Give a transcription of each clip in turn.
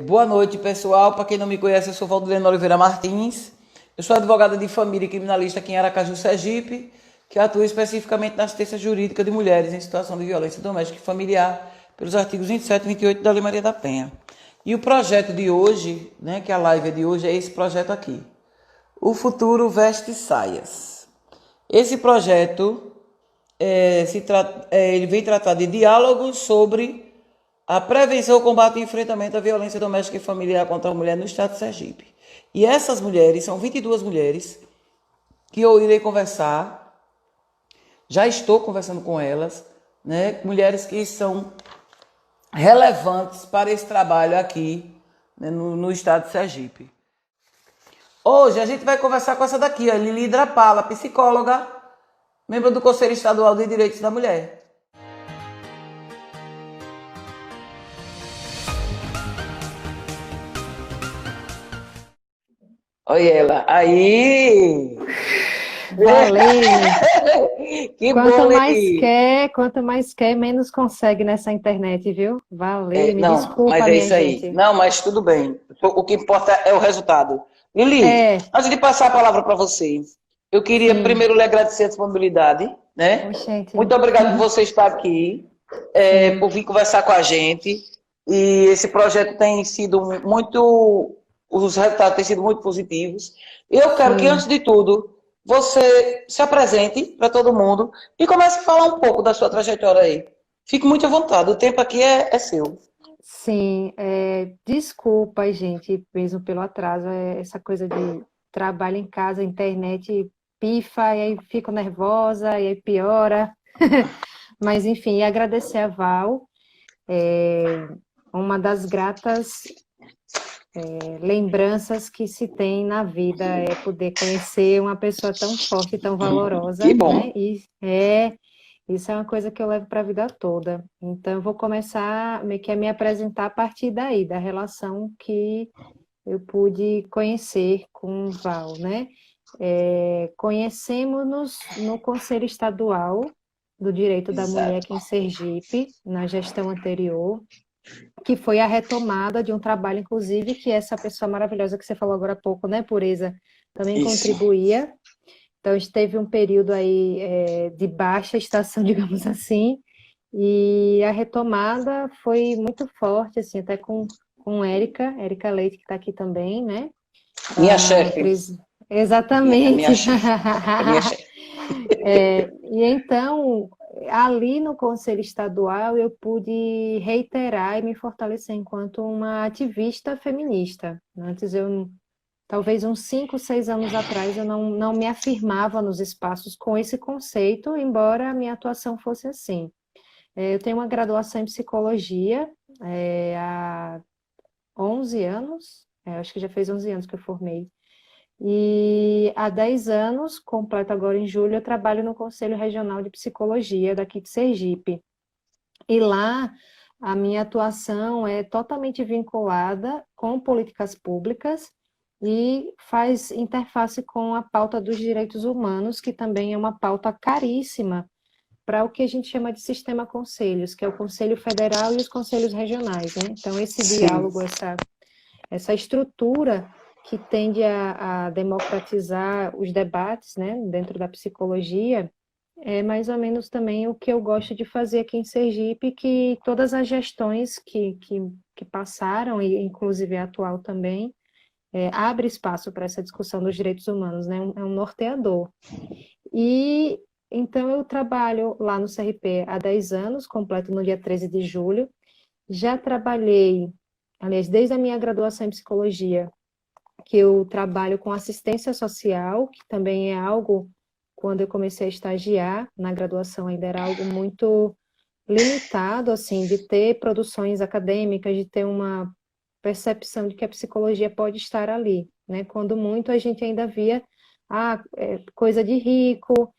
Boa noite, pessoal. Para quem não me conhece, eu sou Valdilene Oliveira Martins. Eu sou advogada de família e criminalista aqui em Aracaju, Sergipe, que atua especificamente na assistência jurídica de mulheres em situação de violência doméstica e familiar, pelos artigos 27 e 28 da Lei Maria da Penha. E o projeto de hoje, né, que a live é de hoje, é esse projeto aqui. O Futuro Veste Saias. Esse projeto ele vem tratar de diálogos sobre a prevenção, o combate e enfrentamento à violência doméstica e familiar contra a mulher no estado de Sergipe. E essas mulheres, são 22 mulheres, que eu irei conversar, já estou conversando com elas, né, mulheres que são relevantes para esse trabalho aqui, né, no estado de Sergipe. Hoje a gente vai conversar com essa daqui, a Lili Drapala, psicóloga, membro do Conselho Estadual de Direitos da Mulher. Olha ela. Aí! Valeu! Que bom, Quanto mais quer, menos consegue nessa internet, viu? Valeu, me não, desculpa, mas é minha isso aí. gente. Não, mas tudo bem. O que importa é o resultado. Lili, antes de passar a palavra para você, eu queria Sim. primeiro lhe agradecer a disponibilidade, né? Oxente. Muito obrigado por você estar aqui, por vir conversar com a gente. E esse projeto tem sido muito... Os resultados têm sido muito positivos. Eu quero que, antes de tudo, você se apresente para todo mundo e comece a falar um pouco da sua trajetória aí. Fique muito à vontade, o tempo aqui é seu. Sim, desculpa, gente, mesmo pelo atraso, essa coisa de trabalho em casa, internet pifa, e aí fico nervosa, e aí piora. Mas, enfim, agradecer a Val, uma das gratas lembranças que se tem na vida é poder conhecer uma pessoa tão forte, tão valorosa, Que bom. né? E isso é uma coisa que eu levo para a vida toda. Então, eu vou começar meio que a me apresentar a partir daí, da relação que eu pude conhecer com o Val, né? Conhecemos-nos no Conselho Estadual do Direito da Mulher aqui em Sergipe, na gestão anterior, que foi a retomada de um trabalho, inclusive, que essa pessoa maravilhosa que você falou agora há pouco, né, Pureza, também contribuía. Então, esteve um período aí de baixa estação, digamos assim, e a retomada foi muito forte, assim, até com Érica Leite, que está aqui também, né? Minha chefe. Exatamente. Minha chefe. Minha chefe. E então, ali no Conselho Estadual, eu pude reiterar e me fortalecer enquanto uma ativista feminista. Antes talvez uns 5, 6 anos atrás, eu não me afirmava nos espaços com esse conceito, embora a minha atuação fosse assim. Eu tenho uma graduação em psicologia há 11 anos, acho que já fez 11 anos que eu formei. E há 10 anos, completo agora em julho, eu trabalho no Conselho Regional de Psicologia daqui de Sergipe. E lá, a minha atuação é totalmente vinculada com políticas públicas e faz interface com a pauta dos direitos humanos, que também é uma pauta caríssima para o que a gente chama de sistema conselhos, que é o Conselho Federal e os conselhos regionais, né? Então, esse diálogo, essa estrutura que tende a democratizar os debates, né, dentro da psicologia, é mais ou menos também o que eu gosto de fazer aqui em Sergipe, que todas as gestões que passaram, e inclusive a atual também, abre espaço para essa discussão dos direitos humanos, né? É um norteador. E então eu trabalho lá no CRP há 10 anos, completo no dia 13 de julho. Já trabalhei, aliás, desde a minha graduação em psicologia, que eu trabalho com assistência social, que também é algo quando eu comecei a estagiar na graduação, ainda era algo muito limitado, assim, de ter produções acadêmicas, de ter uma percepção de que a psicologia pode estar ali, né? Quando muito a gente ainda via coisa de rico,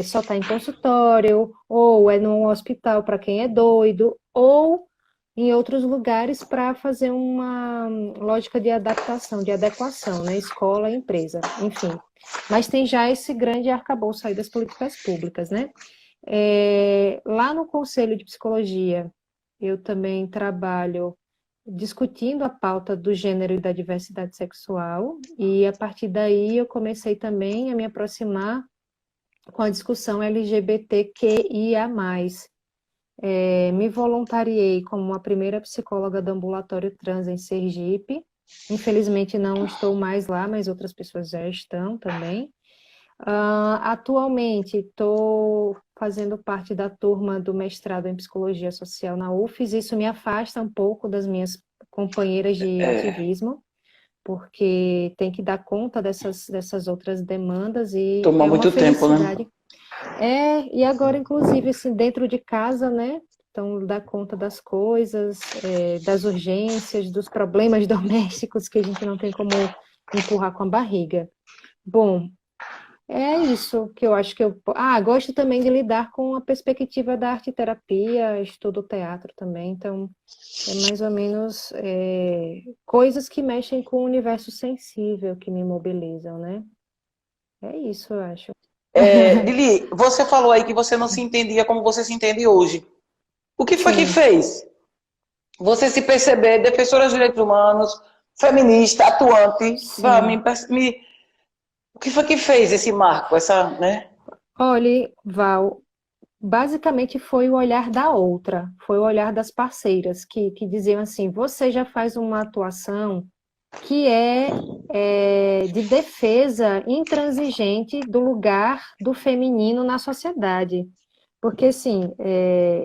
só está em consultório, ou é num hospital para quem é doido, ou em outros lugares para fazer uma lógica de adaptação, de adequação, né? Escola, empresa, enfim. Mas tem já esse grande arcabouço aí das políticas públicas, né? Lá no Conselho de Psicologia, eu também trabalho discutindo a pauta do gênero e da diversidade sexual, e a partir daí eu comecei também a me aproximar com a discussão LGBTQIA+. Me voluntariei como a primeira psicóloga do ambulatório trans em Sergipe. Infelizmente não estou mais lá, mas outras pessoas já estão também. Atualmente estou fazendo parte da turma do mestrado em Psicologia Social na UFES. Isso me afasta um pouco das minhas companheiras de É, ativismo, porque tem que dar conta dessas outras demandas e toma é uma muito tempo, né? felicidade. E agora, inclusive, assim, dentro de casa, né? Então, dar conta das coisas, das urgências, dos problemas domésticos que a gente não tem como empurrar com a barriga. Bom, é isso que eu acho que eu. Gosto também de lidar com a perspectiva da arte terapia, estudo teatro também, então é mais ou menos coisas que mexem com o universo sensível que me mobilizam, né? É isso, eu acho. Lili, você falou aí que você não se entendia como você se entende hoje. O que foi que Sim, fez você se perceber defensora dos direitos humanos, feminista, atuante? sim. O que foi que fez esse marco, essa, né? Olhe, Val, basicamente foi o olhar da outra, foi o olhar das parceiras que diziam assim: você já faz uma atuação que de defesa intransigente do lugar do feminino na sociedade. Porque, assim,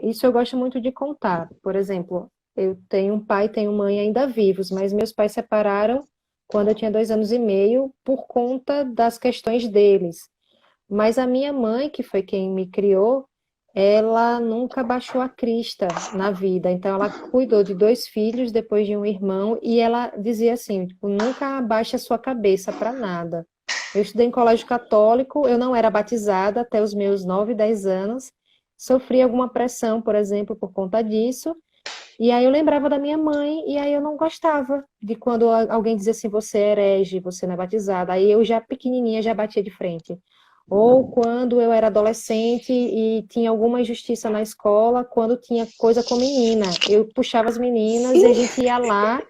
isso eu gosto muito de contar. Por exemplo, eu tenho um pai e tenho mãe ainda vivos, mas meus pais separaram quando eu tinha 2 anos e meio por conta das questões deles. Mas a minha mãe, que foi quem me criou, ela nunca baixou a crista na vida. Então, ela cuidou de 2 filhos, depois de um irmão, e ela dizia assim, tipo, nunca abaixe a sua cabeça para nada. Eu estudei em colégio católico, eu não era batizada até os meus 9, 10 anos, sofri alguma pressão, por exemplo, por conta disso, e aí eu lembrava da minha mãe, e aí eu não gostava de quando alguém dizia assim, você é herege, você não é batizada. Aí eu já pequenininha já batia de frente. Ou quando eu era adolescente e tinha alguma injustiça na escola, quando tinha coisa com menina, eu puxava as meninas e a gente ia lá,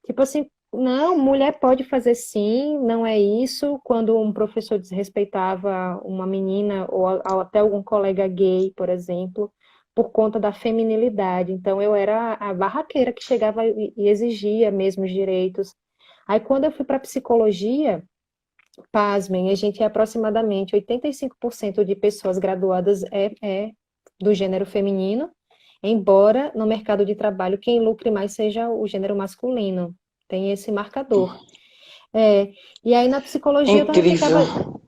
tipo assim, não, mulher pode fazer sim, não é isso. Quando um professor desrespeitava uma menina ou até algum colega gay, por exemplo, por conta da feminilidade. Então eu era a barraqueira que chegava e exigia mesmo os direitos. Aí quando eu fui para psicologia, pasmem, a gente é aproximadamente 85% de pessoas graduadas é do gênero feminino, embora no mercado de trabalho quem lucre mais seja o gênero masculino. Tem esse marcador. É, e aí na psicologia eu também Incrível. ficava.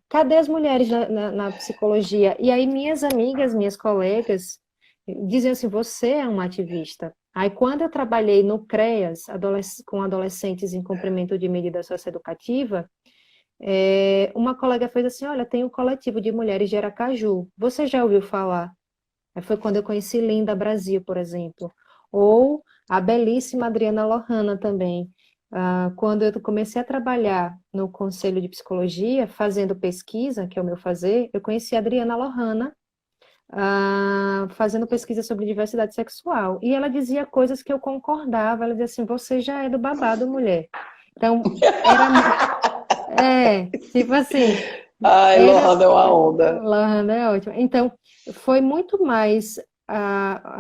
Cadê as mulheres na psicologia? E aí minhas amigas, minhas colegas diziam assim: você é uma ativista. Aí quando eu trabalhei no CREAS, com adolescentes em cumprimento de medida socioeducativa, uma colega fez assim: olha, tem um coletivo de mulheres de Aracaju. Você já ouviu falar? Aí foi quando eu conheci Linda Brasil, por exemplo. Ou a belíssima Adriana Lohana também. Quando eu comecei a trabalhar no Conselho de Psicologia, fazendo pesquisa, que é o meu fazer, eu conheci a Adriana Lohana, fazendo pesquisa sobre diversidade sexual. E ela dizia coisas que eu concordava. Ela dizia assim: você já é do babado, mulher. Então, tipo assim, Ai, era. Lohana é uma onda. Lohana é ótimo. Então, foi muito mais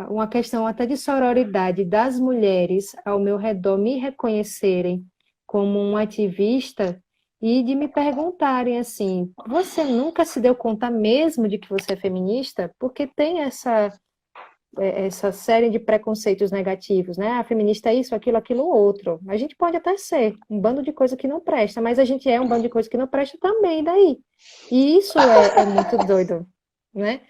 uma questão até de sororidade das mulheres ao meu redor me reconhecerem como um ativista e de me perguntarem assim: você nunca se deu conta mesmo de que você é feminista? Porque tem essa série de preconceitos negativos, né? A feminista é isso, aquilo, aquilo, outro. A gente pode até ser um bando de coisa que não presta, mas a gente é um bando de coisa que não presta também, daí. E isso é muito doido, né?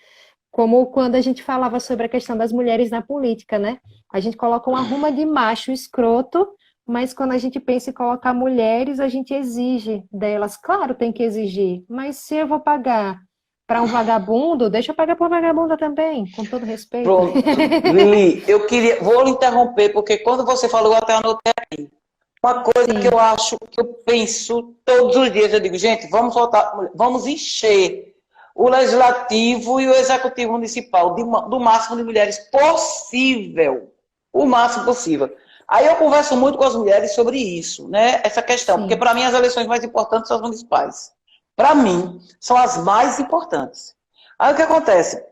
Como quando a gente falava sobre a questão das mulheres na política, né? A gente coloca uma ruma de macho escroto, mas quando a gente pensa em colocar mulheres, a gente exige delas. Claro, tem que exigir, mas se eu vou pagar para um vagabundo, deixa eu pagar para uma vagabunda também, com todo respeito. Pronto. Lili, vou lhe interromper, porque quando você falou, eu até anotei uma coisa que eu Sim, acho, que eu penso todos os dias, eu digo, gente, vamos voltar, vamos encher o legislativo e o executivo municipal do máximo de mulheres possível. O máximo possível. Aí eu converso muito com as mulheres sobre isso, né? Essa questão, porque sim. para mim as eleições mais importantes são as municipais. Para mim, são as mais importantes. Aí o que acontece?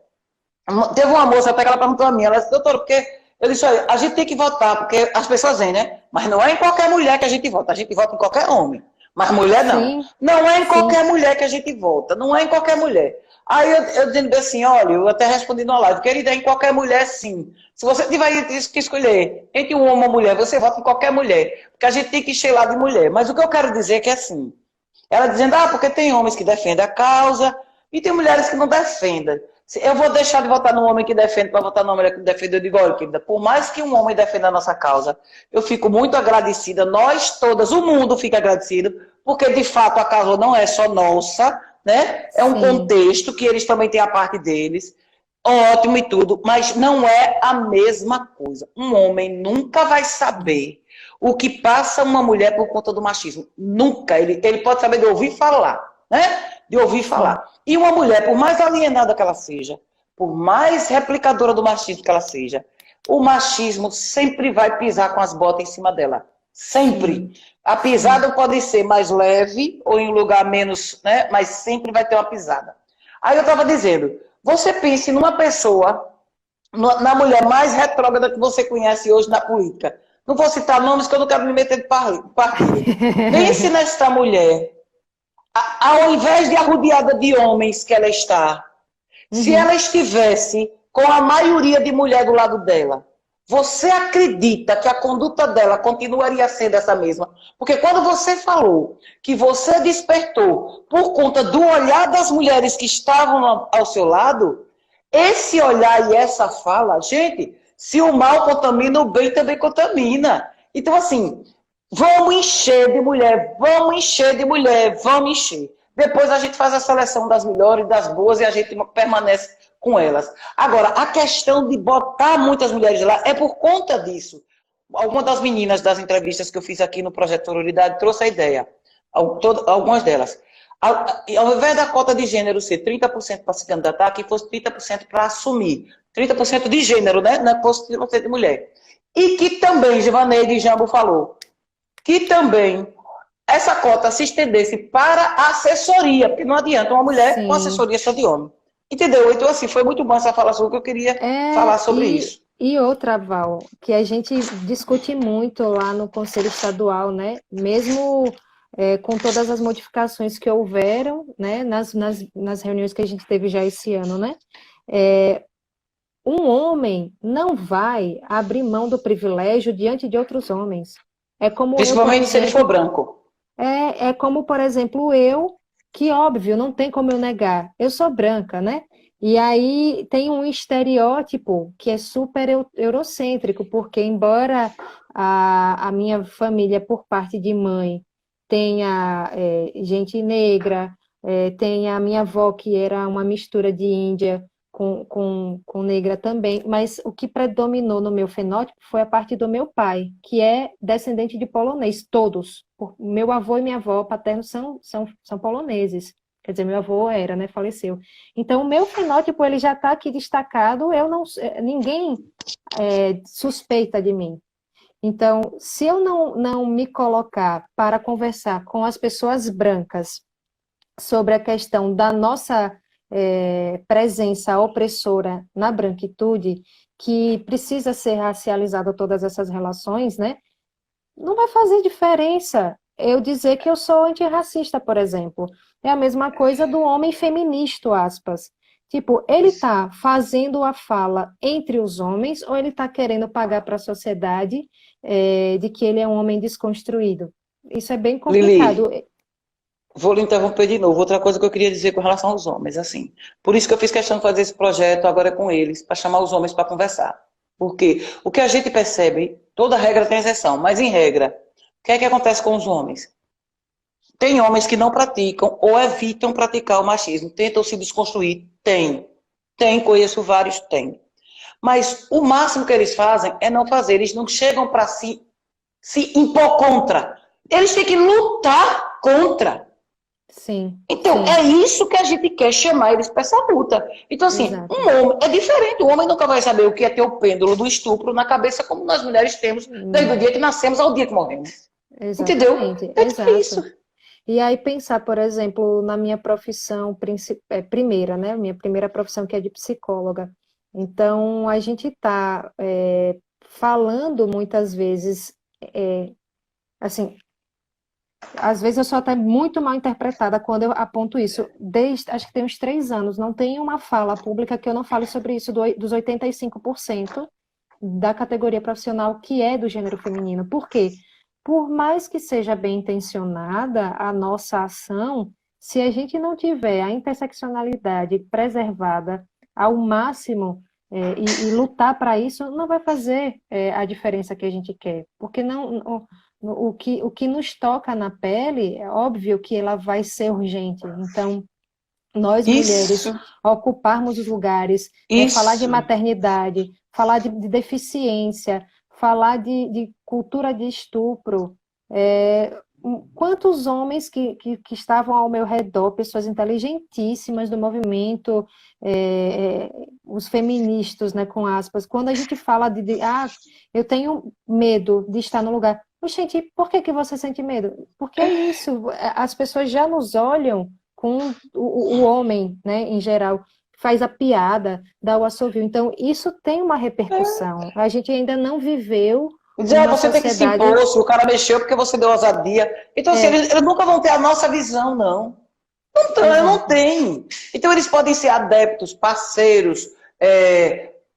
Teve uma moça até que ela perguntou a mim, ela disse, doutor, porque eu disse, olha, a gente tem que votar, porque as pessoas vêm, né? Mas não é em qualquer mulher que a gente vota em qualquer homem. Mas mulher não. Sim, Não é em sim. qualquer mulher que a gente vota, não é em qualquer mulher. Aí eu dizendo assim, olha, eu até respondi na live, querida, é em qualquer mulher sim. Se você tiver que escolher entre um homem e uma mulher, você vota em qualquer mulher, porque a gente tem que encher lá de mulher. Mas o que eu quero dizer é que é assim, ela dizendo, porque tem homens que defendem a causa e tem mulheres que não defendem. Eu vou deixar de votar num homem que defende para votar numa mulher que defende. Eu digo, olha, querida, por mais que um homem defenda a nossa causa, eu fico muito agradecida, nós todas, o mundo fica agradecido, porque de fato a causa não é só nossa, né? É um Sim, contexto que eles também têm a parte deles, ótimo e tudo, mas não é a mesma coisa. Um homem nunca vai saber o que passa uma mulher por conta do machismo. Nunca. Ele pode saber de ouvir falar, né? De ouvir sim. falar. E uma mulher, por mais alienada que ela seja, por mais replicadora do machismo que ela seja, o machismo sempre vai pisar com as botas em cima dela. Sempre. Sim, A sim. pisada pode ser mais leve ou em um lugar menos, né? Mas sempre vai ter uma pisada. Aí eu estava dizendo, você pense numa pessoa, na mulher mais retrógrada que você conhece hoje na política. Não vou citar nomes que eu não quero me meter de partido. Pense nesta mulher, ao invés de arrodeada de homens que ela está, se Uhum. ela estivesse com a maioria de mulher do lado dela, você acredita que a conduta dela continuaria sendo essa mesma? Porque quando você falou que você despertou por conta do olhar das mulheres que estavam ao seu lado, esse olhar e essa fala, gente, se o mal contamina, o bem também contamina. Então, assim, vamos encher de mulher, vamos encher de mulher, vamos encher. Depois a gente faz a seleção das melhores, das boas e a gente permanece com elas. Agora, a questão de botar muitas mulheres lá é por conta disso. Algumas das meninas das entrevistas que eu fiz aqui no Projeto Sororidade trouxe a ideia. Algumas delas. Ao invés da cota de gênero ser 30% para se candidatar, que fosse 30% para assumir. 30% de gênero, né? Não é fosse 30% de mulher. E que também, Givaneide e Jambo falou, que também essa cota se estendesse para a assessoria, porque não adianta uma mulher com Sim. assessoria só de homem. Entendeu? Então, assim, foi muito bom essa fala sua que eu queria falar sobre isso. E outra, Val, que a gente discute muito lá no Conselho Estadual, né? Mesmo com todas as modificações que houveram, né? Nas reuniões que a gente teve já esse ano, né? É, um homem não vai abrir mão do privilégio diante de outros homens. É como eu, por Principalmente se ele for exemplo, branco. é como, por exemplo, eu, que óbvio, não tem como eu negar, eu sou branca, né? E aí tem um estereótipo que é super eurocêntrico, porque embora a minha família, por parte de mãe, tenha gente negra, tenha a minha avó, que era uma mistura de índia com negra também, mas o que predominou no meu fenótipo foi a parte do meu pai, que é descendente de polonês, todos. Meu avô e minha avó paternos são poloneses. Quer dizer, meu avô era, né, faleceu. Então, o meu fenótipo, ele já está aqui destacado, eu não, ninguém suspeita de mim. Então, se eu não me colocar para conversar com as pessoas brancas sobre a questão da nossa presença opressora na branquitude, que precisa ser racializada todas essas relações, né? Não vai fazer diferença eu dizer que eu sou antirracista, por exemplo. É a mesma coisa do homem feminista, aspas. Tipo, ele Isso. está fazendo a fala entre os homens ou ele está querendo pagar para a sociedade de que ele é um homem desconstruído? Isso é bem complicado. Lili, vou lhe interromper de novo. Outra coisa que eu queria dizer com relação aos homens, assim. Por isso que eu fiz questão de fazer esse projeto agora com eles, para chamar os homens para conversar. Porque o que a gente percebe, toda regra tem exceção, mas em regra, o que é que acontece com os homens? Tem homens que não praticam ou evitam praticar o machismo, tentam se desconstruir. Tem. Tem, conheço vários, tem. Mas o máximo que eles fazem é não fazer. Eles não chegam para se impor contra. Eles têm que lutar contra. Sim, Então, sim, é isso que a gente quer chamar eles para essa luta. Então, assim, exato. um homem é diferente. O homem nunca vai saber o que é ter o pêndulo do estupro na cabeça, como nós mulheres temos, desde o Não, dia que nascemos ao dia que morremos. Entendeu? exatamente, Então, é isso. exato. E aí pensar, por exemplo, na minha profissão primeira, né? Minha primeira profissão que é de psicóloga. Então, a gente está falando muitas vezes, é, assim, às vezes eu sou até muito mal interpretada quando eu aponto isso. Desde, acho que tem uns 3 anos, não tem uma fala pública que eu não fale sobre isso, dos 85% da categoria profissional que é do gênero feminino. Por quê? Por mais que seja bem intencionada a nossa ação, se a gente não tiver a interseccionalidade preservada ao máximo, e lutar para isso, não vai fazer a diferença que a gente quer. Porque não, o que nos toca na pele, é óbvio que ela vai ser urgente. Então, nós mulheres Isso, ocuparmos os lugares, falar de isso. maternidade, falar de deficiência, falar de cultura de estupro. Quantos homens que estavam ao meu redor, pessoas inteligentíssimas do movimento, os feministas, né, com aspas, quando a gente fala eu tenho medo de estar no lugar. Gente, por que que você sente medo? Porque é isso, as pessoas já nos olham com o homem, né, em geral, faz a piada, dá o assovio. Então, isso tem uma repercussão. A gente ainda não viveu Dizer, uma você tem que se sociedade. impor, se o cara mexeu porque você deu ousadia. Então, assim, É, eles nunca vão ter a nossa visão, não. Então, não exato. tem. Então, eles podem ser adeptos, parceiros,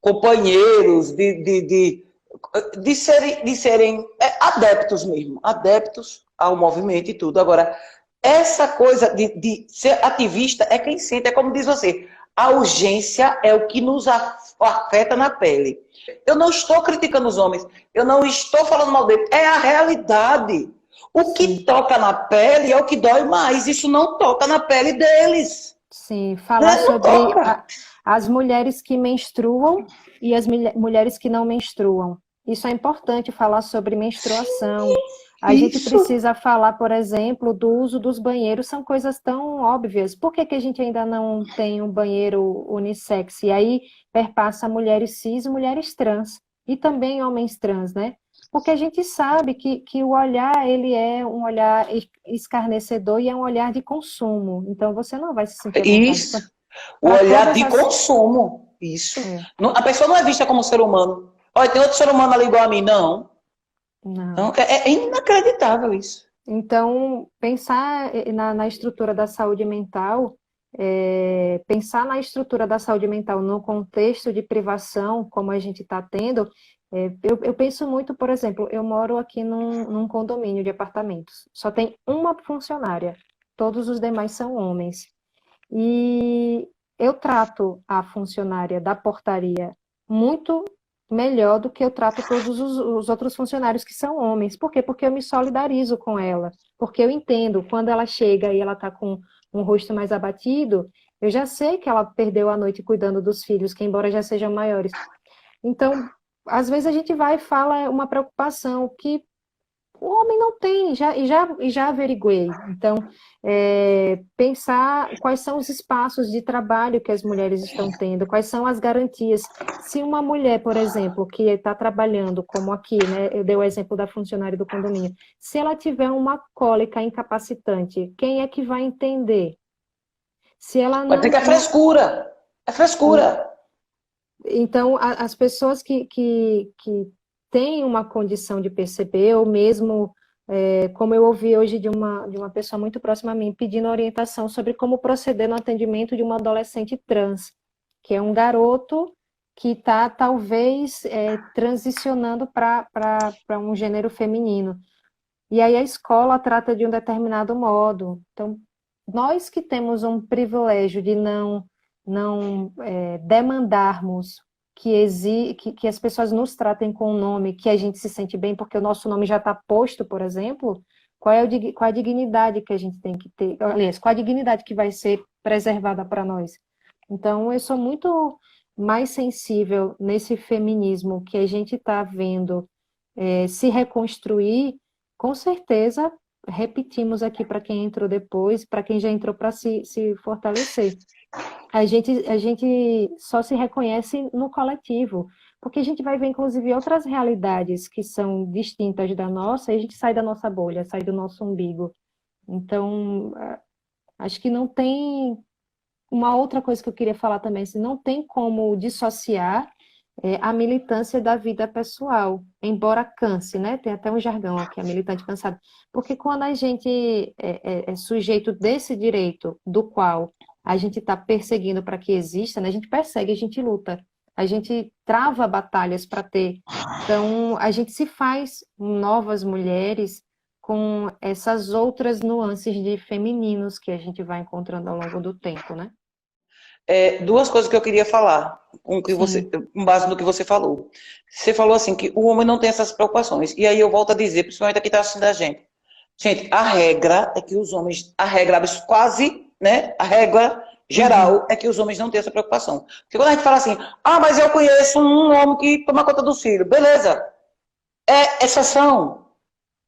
companheiros, de serem adeptos mesmo, adeptos ao movimento e tudo. Agora, essa coisa de ser ativista é quem sente, é como diz você, a urgência é o que nos afeta na pele. Eu não estou criticando os homens, eu não estou falando mal deles, é a realidade. O que Sim, toca na pele é o que dói mais, isso não toca na pele deles. sim. Falar Né? Não sobre toca. as mulheres que menstruam e as mulheres que não menstruam. Isso é importante falar sobre menstruação. A gente Isso. precisa falar, por exemplo, do uso dos banheiros, são coisas tão óbvias. Por que que a gente ainda não tem um banheiro unissex? E aí perpassa mulheres cis e mulheres trans, e também homens trans, né? Porque a gente sabe que o olhar, ele é um olhar escarnecedor e é um olhar de consumo. Então, você não vai se sentir à vontade Isso. O para olhar todas de as... consumo. Isso. É, A pessoa não é vista como ser humano. Olha, tem outro ser humano ali igual a mim. Não. não. Não, é inacreditável isso. Então, pensar na estrutura da saúde mental, pensar na estrutura da saúde mental no contexto de privação, como a gente está tendo, eu penso muito, por exemplo, eu moro aqui num condomínio de apartamentos, só tem uma funcionária, todos os demais são homens. E eu trato a funcionária da portaria muito melhor do que eu trato todos os outros funcionários que são homens. Por quê? Porque eu me solidarizo com ela. Porque eu entendo, quando ela chega e ela está com um rosto mais abatido, eu já sei que ela perdeu a noite cuidando dos filhos, que embora já sejam maiores. Então, às vezes a gente vai e fala uma preocupação que o homem não tem, já averiguei. Então, pensar quais são os espaços de trabalho que as mulheres estão tendo, quais são as garantias. Se uma mulher, por exemplo, que está trabalhando, como aqui, né, eu dei o exemplo da funcionária do condomínio, se ela tiver uma cólica incapacitante, quem é que vai entender? Se ela Vai dizer que é não, frescura. É frescura. Então, as pessoas que têm uma condição de PCP, ou mesmo como eu ouvi hoje de uma pessoa muito próxima a mim, pedindo orientação sobre como proceder no atendimento de uma adolescente trans, que é um garoto que está, talvez, transicionando para um gênero feminino. E aí a escola trata de um determinado modo. Então, nós que temos um privilégio de não demandarmos que as pessoas nos tratem com o nome, que a gente se sente bem, porque o nosso nome já está posto, por exemplo, qual a dignidade que a gente tem que ter, aliás, qual a dignidade que vai ser preservada para nós. Então, eu sou muito mais sensível nesse feminismo que a gente está vendo se reconstruir, com certeza, repetimos aqui para quem entrou depois, para quem já entrou para se fortalecer. A gente só se reconhece no coletivo, porque a gente vai ver, inclusive, outras realidades que são distintas da nossa, e a gente sai da nossa bolha, sai do nosso umbigo. Então, acho que não tem. Uma outra coisa que eu queria falar também, assim, não tem como dissociar a militância da vida pessoal, embora canse, né? Tem até um jargão aqui, a militante cansada. Porque quando a gente é sujeito desse direito, do qual a gente está perseguindo para que exista, né? A gente persegue, a gente luta, a gente trava batalhas para ter. Então, a gente se faz novas mulheres com essas outras nuances de femininos que a gente vai encontrando ao longo do tempo, né? Duas coisas que eu queria falar, Sim. com base no que você falou. Você falou assim, que o homem não tem essas preocupações. E aí eu volto a dizer, principalmente aqui está assistindo a gente. Gente, a regra é que os homens, a regra quase, né? A regra Uhum. geral é que os homens não têm essa preocupação. Porque quando a gente fala assim, mas eu conheço um homem que toma conta dos filhos. Beleza, é exceção.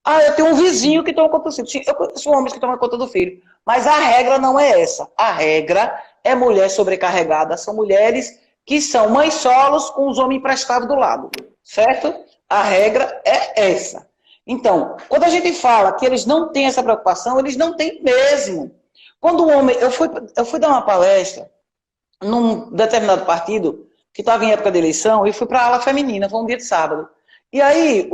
Eu tenho um vizinho que toma conta do filho. Sim, eu conheço homens que tomam conta do filho. Mas a regra não é essa. A regra é mulher sobrecarregada. São mulheres que são mães solos com os homens emprestados do lado. Certo? A regra é essa. Então, quando a gente fala que eles não têm essa preocupação, eles não têm mesmo. Quando o homem. Eu fui dar uma palestra num determinado partido que estava em época de eleição e fui para a ala feminina, foi um dia de sábado. E aí,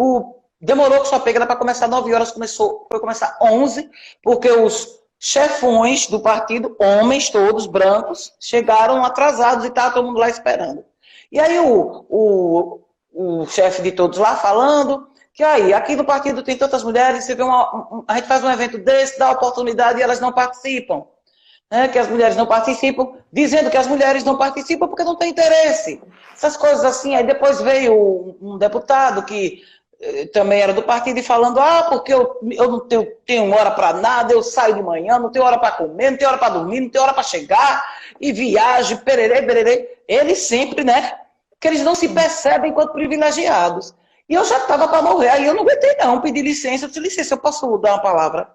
demorou que sua pega era para começar 9 horas, foi começar 11, porque os chefões do partido, homens todos, brancos, chegaram atrasados e estava todo mundo lá esperando. E aí o chefe de todos lá falando que aí, aqui no partido tem tantas mulheres, você vê a gente faz um evento desse, dá oportunidade e elas não participam, né, que as mulheres não participam, dizendo que as mulheres não participam porque não tem interesse. Essas coisas assim. Aí depois veio um deputado que também era do partido e falando, porque eu não tenho hora para nada, eu saio de manhã, não tenho hora para comer, não tenho hora para dormir, não tenho hora para chegar, e viagem, pererê, pererê. Eles sempre, né, que eles não se percebem enquanto privilegiados. E eu já estava para morrer, aí eu não aguentei não, pedi licença, eu disse, licença, eu posso dar uma palavra?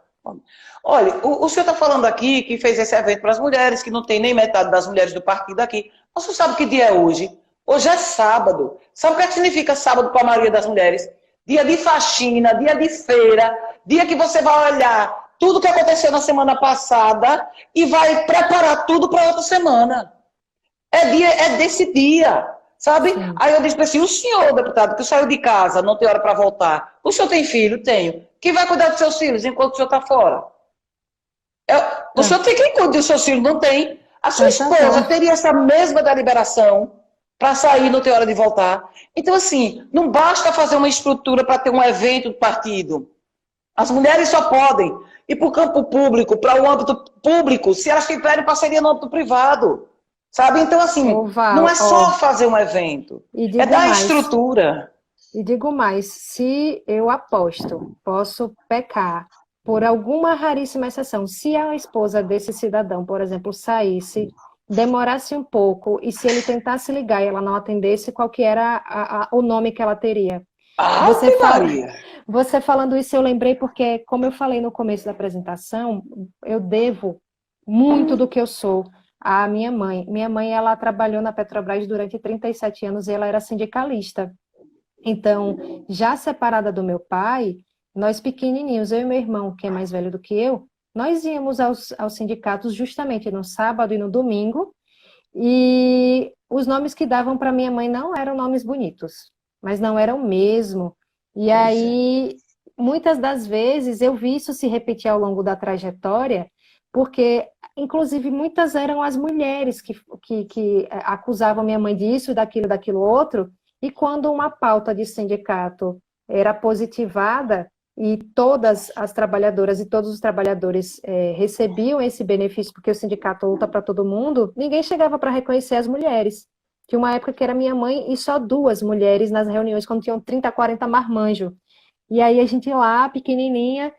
Olha, o senhor está falando aqui que fez esse evento para as mulheres, que não tem nem metade das mulheres do partido aqui. Mas você sabe que dia é hoje? Hoje é sábado. Sabe o que, é que significa sábado para a maioria das mulheres? Dia de faxina, dia de feira, dia que você vai olhar tudo que aconteceu na semana passada e vai preparar tudo para outra semana. É desse dia, sabe? Sim. Aí eu disse para assim, o senhor, deputado, que saiu de casa, não tem hora para voltar, o senhor tem filho? Tenho. Quem vai cuidar dos seus filhos enquanto o senhor está fora? O Ah, senhor tem quem cuide dos seus filhos? Não tem. A sua esposa exatamente. teria essa mesma deliberação para sair, não ter hora de voltar. Então, assim, não basta fazer uma estrutura para ter um evento do partido. As mulheres só podem ir para o campo público, para o âmbito público, se elas tiverem parceria no âmbito privado. Sabe? Então, Ô, assim, não é Val, só ó, fazer um evento, e é digo dar mais, estrutura. e digo mais, se eu aposto, posso pecar por alguma raríssima exceção, se a esposa desse cidadão, por exemplo, saísse, demorasse um pouco, e se ele tentasse ligar e ela não atendesse, qual que era o nome que ela teria? Você Ave fala, Maria. você falando isso, eu lembrei porque, como eu falei no começo da apresentação, eu devo muito do que eu sou à minha mãe. Minha mãe, ela trabalhou na Petrobras durante 37 anos e ela era sindicalista. Então, já separada do meu pai, nós pequenininhos, eu e meu irmão, que é mais velho do que eu, nós íamos aos sindicatos justamente no sábado e no domingo, e os nomes que davam para minha mãe não eram nomes bonitos, mas não eram mesmo. E Pois é. aí muitas das vezes eu vi isso se repetir ao longo da trajetória, porque, inclusive, muitas eram as mulheres que acusavam minha mãe disso, daquilo outro, e quando uma pauta de sindicato era positivada e todas as trabalhadoras e todos os trabalhadores recebiam esse benefício, porque o sindicato luta para todo mundo, ninguém chegava para reconhecer as mulheres. Tinha uma época que era minha mãe e só duas mulheres nas reuniões, quando tinham 30, 40 marmanjos. E aí a gente lá, pequenininha,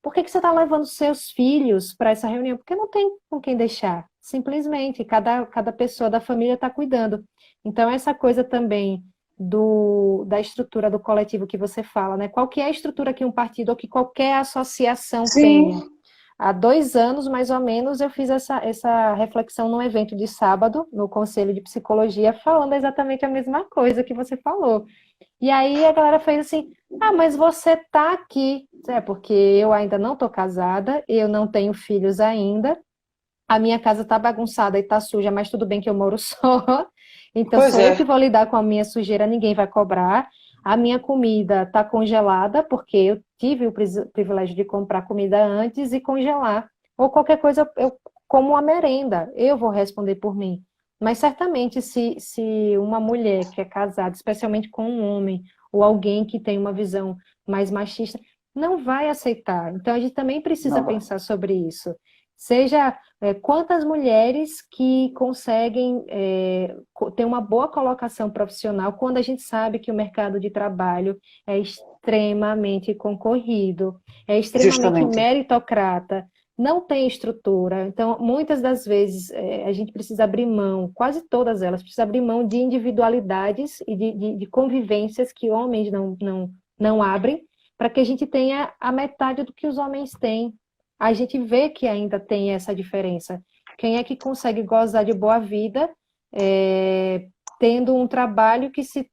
por que que você está levando seus filhos para essa reunião? Porque não tem com quem deixar. Simplesmente, cada pessoa da família está cuidando. Então, essa coisa também da estrutura do coletivo que você fala, né? Qual que é a estrutura que um partido ou que qualquer associação tenha? Sim, Há 2 anos, mais ou menos, eu fiz essa reflexão num evento de sábado, no Conselho de Psicologia, falando exatamente a mesma coisa que você falou. E aí a galera fez assim, mas você tá aqui. É, porque eu ainda não tô casada, eu não tenho filhos ainda, a minha casa tá bagunçada e tá suja, mas tudo bem que eu moro só. Então pois sou eu que é. vou lidar com a minha sujeira, ninguém vai cobrar. A minha comida tá congelada, porque eu tive o privilégio de comprar comida antes e congelar. Ou qualquer coisa eu como uma merenda, eu vou responder por mim. Mas certamente se uma mulher que é casada, especialmente com um homem, ou alguém que tem uma visão mais machista, não vai aceitar. Então a gente também precisa Não vai. pensar sobre isso. Seja quantas mulheres que conseguem ter uma boa colocação profissional quando a gente sabe que o mercado de trabalho é extremamente concorrido, é extremamente Justamente. meritocrata, não tem estrutura. Então, muitas das vezes a gente precisa abrir mão, quase todas elas, precisa abrir mão de individualidades e de convivências que homens não abrem, para que a gente tenha a metade do que os homens têm. A gente vê que ainda tem essa diferença. Quem é que consegue gozar de boa vida tendo um trabalho que se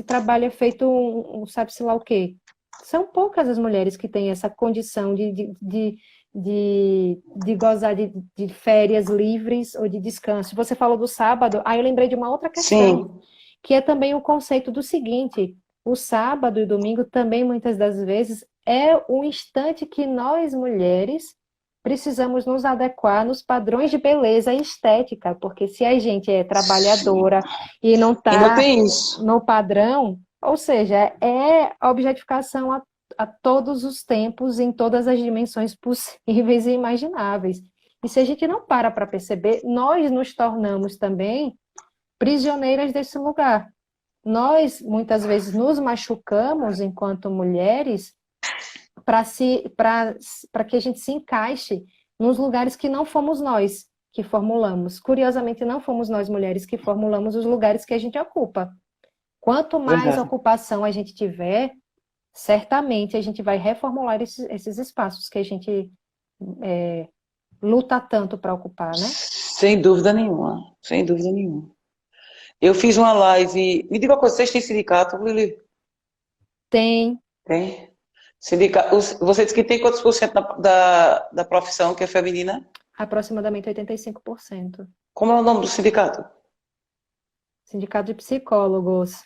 trabalha feito sabe-se lá o quê? São poucas as mulheres que têm essa condição de gozar de férias livres ou de descanso. Você falou do sábado, aí eu lembrei de uma outra questão, Sim. que é também o conceito do seguinte: o sábado e o domingo também, muitas das vezes, é o instante que nós, mulheres, precisamos nos adequar nos padrões de beleza e estética, porque se a gente é Sim. trabalhadora e não Ainda está tem isso. no padrão, ou seja, é objetificação a todos os tempos, em todas as dimensões possíveis e imagináveis. E se a gente não para perceber, nós nos tornamos também prisioneiras desse lugar. Nós, muitas vezes, nos machucamos enquanto mulheres para que a gente se encaixe nos lugares que não fomos nós que formulamos. Curiosamente, não fomos nós mulheres que formulamos os lugares que a gente ocupa. Quanto mais Verdade. ocupação a gente tiver, certamente a gente vai reformular esses espaços que a gente luta tanto para ocupar, né? Sem dúvida nenhuma. Sem dúvida nenhuma. Eu fiz uma live. Me diga uma coisa, vocês têm sindicato, Lili? Tem Tem? Sindicato. Você disse que tem quantos por cento da profissão que é feminina? aproximadamente 85%. Como é o nome do sindicato? Sindicato de Psicólogos.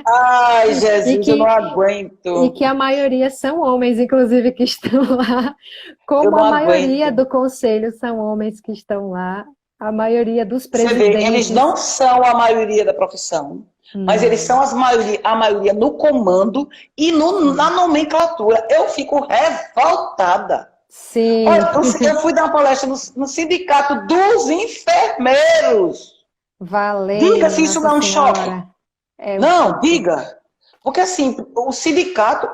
Ai, E Jesus, eu não que, e aguento. que a maioria são homens, inclusive, que estão lá. Eu Como não a maioria aguento. do conselho são homens que estão lá, a maioria dos Você vê, eles não presidentes, são a maioria da profissão, mas eles não. são a maioria no comando e na Sim. nomenclatura. Eu fico revoltada. Sim, Olha, eu fui dar uma palestra no sindicato dos enfermeiros. Diga valendo, se isso Nossa não é um choque. Senhora. É um Não, choque. diga. Porque assim, o sindicato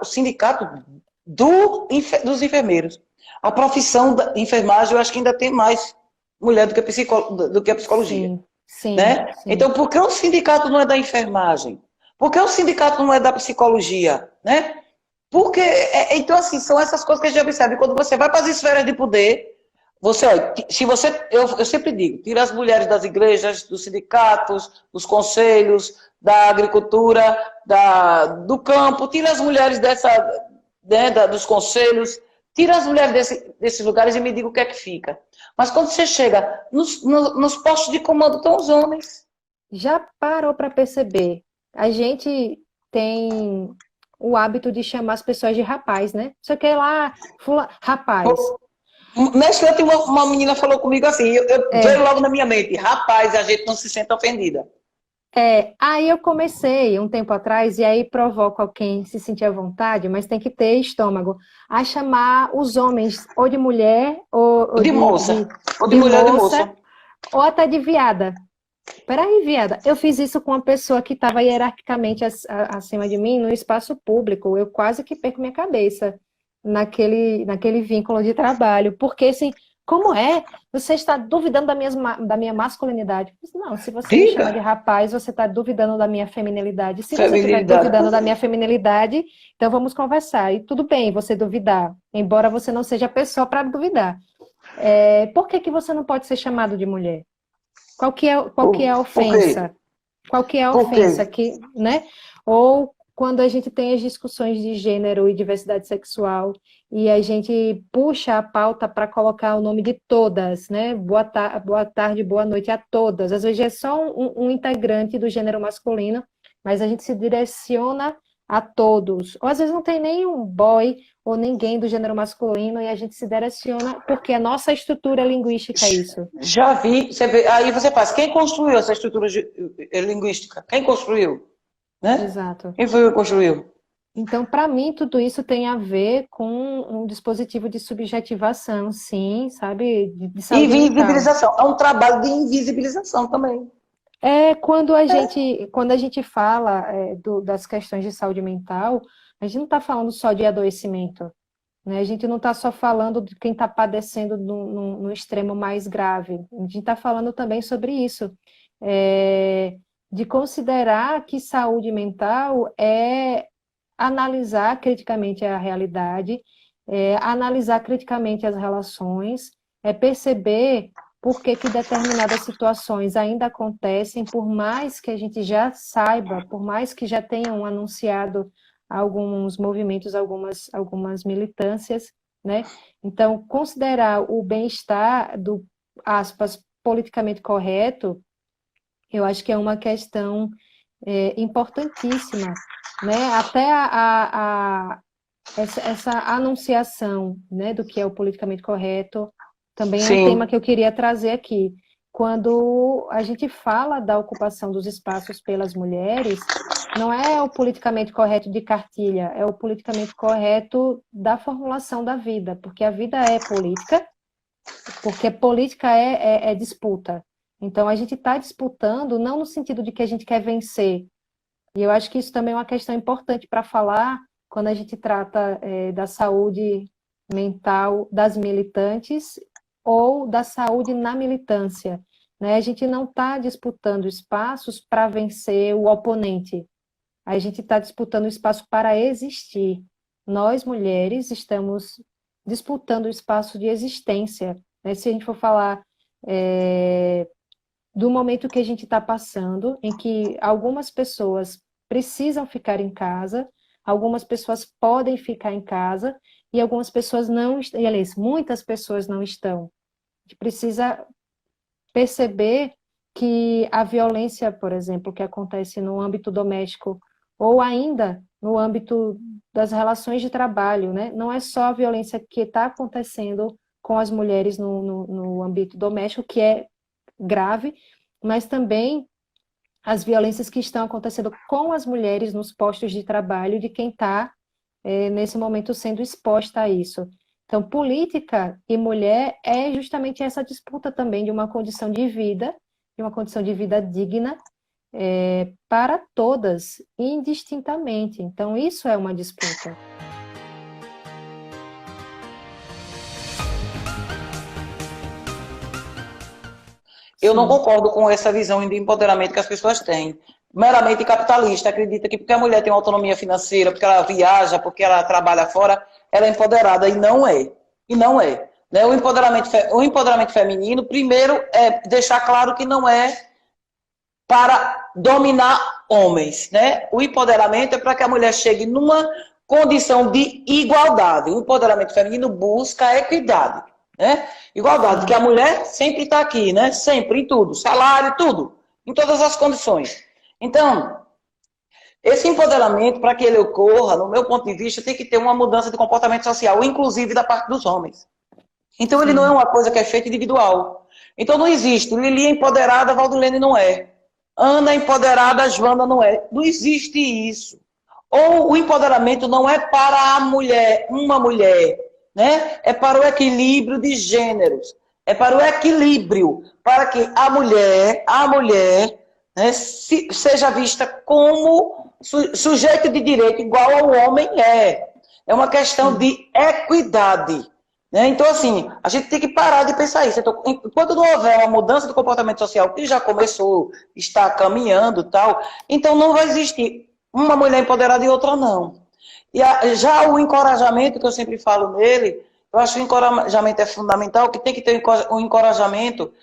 dos enfermeiros, a profissão da enfermagem, eu acho que ainda tem mais mulher do que a psicologia, Sim, sim, né? sim. Então, por que o sindicato não é da enfermagem? Por que o sindicato não é da psicologia, né? Porque, então, assim, são essas coisas que a gente observa. E quando você vai para as esferas de poder, olha, se você, eu sempre digo, tira as mulheres das igrejas, dos sindicatos, dos conselhos, da agricultura, do campo, tira as mulheres né, dos conselhos, tira as mulheres desses lugares e me diga o que é que fica. Mas quando você chega nos postos de comando, estão os homens. Já parou para perceber? A gente tem o hábito de chamar as pessoas de rapaz, né? Só que lá, rapaz. Nesse canto, uma menina falou comigo assim, veio logo na minha mente, rapaz, a gente não se sente ofendida. Aí eu comecei um tempo atrás, e aí provoca quem se sentir à vontade, mas tem que ter estômago, a chamar os homens ou de mulher, ou De moça, ou de de mulher ou de moça, moça. ou até de viada. Peraí, viada, eu fiz isso com uma pessoa que estava hierarquicamente acima de mim no espaço público. Eu quase que perco minha cabeça naquele vínculo de trabalho. Porque, assim, como é? Você está duvidando da minha masculinidade? Eu disse, não, se você me chama de Diga, rapaz, você está duvidando da minha feminilidade. Se você estiver feminilidade. duvidando da minha feminilidade, então vamos conversar. E tudo bem você duvidar, embora você não seja a pessoa para duvidar. Por que que você não pode ser chamado de mulher? Qual que é a Por quê? ofensa? Qual que é a Por quê? ofensa que, né? Ou quando a gente tem as discussões de gênero e diversidade sexual e a gente puxa a pauta para colocar o nome de todas, né? Boa tarde, boa noite a todas. Às vezes é só um integrante do gênero masculino, mas a gente se direciona a todos. Ou às vezes não tem nenhum boy ou ninguém do gênero masculino e a gente se direciona porque a nossa estrutura linguística é isso. Já vi, você vê, aí você faz, quem construiu essa estrutura linguística? Quem construiu? Né? Exato. Quem foi que construiu? Então, para mim, tudo isso tem a ver com um dispositivo de subjetivação, sim, sabe? De saúde mental. Invisibilização. É um trabalho de invisibilização também. Quando a gente fala das questões de saúde mental, a gente não está falando só de adoecimento, né? A gente não está só falando de quem está padecendo no extremo mais grave. A gente está falando também sobre isso, de considerar que saúde mental é analisar criticamente a realidade, analisar criticamente as relações, perceber por que que determinadas situações ainda acontecem, por mais que a gente já saiba, por mais que já tenham anunciado alguns movimentos, algumas militâncias, né? Então, considerar o bem-estar do, aspas, politicamente correto, eu acho que é uma questão importantíssima, né? Até essa anunciação, né, do que é o politicamente correto também é um tema Sim. que eu queria trazer aqui. Quando a gente fala da ocupação dos espaços pelas mulheres, não é o politicamente correto de cartilha, é o politicamente correto da formulação da vida, porque a vida é política, porque política é disputa. Então, a gente está disputando não no sentido de que a gente quer vencer, e eu acho que isso também é uma questão importante para falar quando a gente trata da saúde mental das militantes ou da saúde na militância, né? A gente não está disputando espaços para vencer o oponente, a gente está disputando espaço para existir. Nós, mulheres, estamos disputando o espaço de existência, né? Se a gente for falar do momento que a gente está passando, em que algumas pessoas precisam ficar em casa, algumas pessoas podem ficar em casa e algumas pessoas não estão, e, aliás, muitas pessoas não estão. A gente precisa perceber que a violência, por exemplo, que acontece no âmbito doméstico ou ainda no âmbito das relações de trabalho, né? Não é só a violência que está acontecendo com as mulheres no âmbito doméstico, que é grave, mas também as violências que estão acontecendo com as mulheres nos postos de trabalho de quem está, nesse momento, sendo exposta a isso. Então, política e mulher é justamente essa disputa também de uma condição de vida, de uma condição de vida digna, para todas, indistintamente. Então, isso é uma disputa. Eu não Sim. concordo com essa visão de empoderamento que as pessoas têm. Meramente capitalista, acredita que porque a mulher tem uma autonomia financeira, porque ela viaja, porque ela trabalha fora, ela é empoderada, e não é. E não é. Né? O empoderamento feminino, primeiro, é deixar claro que não é para dominar homens. Né? O empoderamento é para que a mulher chegue numa condição de igualdade. O empoderamento feminino busca a equidade. Né? Igualdade, que a mulher sempre está aqui, né? Sempre, em tudo, salário, tudo, em todas as condições. Então, Esse empoderamento, para que ele ocorra, no meu ponto de vista, tem que ter uma mudança de comportamento social, inclusive da parte dos homens. Então ele não é Sim, uma coisa que é feita individual. Então não existe. Lili é empoderada, Valdilene não é. Ana é empoderada, Joana não é. Não existe isso. Ou o empoderamento não é para a mulher, uma mulher, né? É para o equilíbrio de gêneros. É para o equilíbrio, para que a mulher, né, seja vista como sujeito de direito igual ao homem é. É uma questão sim. de equidade. Né? Então, assim, a gente tem que parar de pensar isso. Então, enquanto não houver uma mudança do comportamento social, que já começou, está caminhando tal, então não vai existir uma mulher empoderada e outra não. E já o encorajamento, que eu sempre falo nele, eu acho que o encorajamento é fundamental, que tem que ter um encorajamento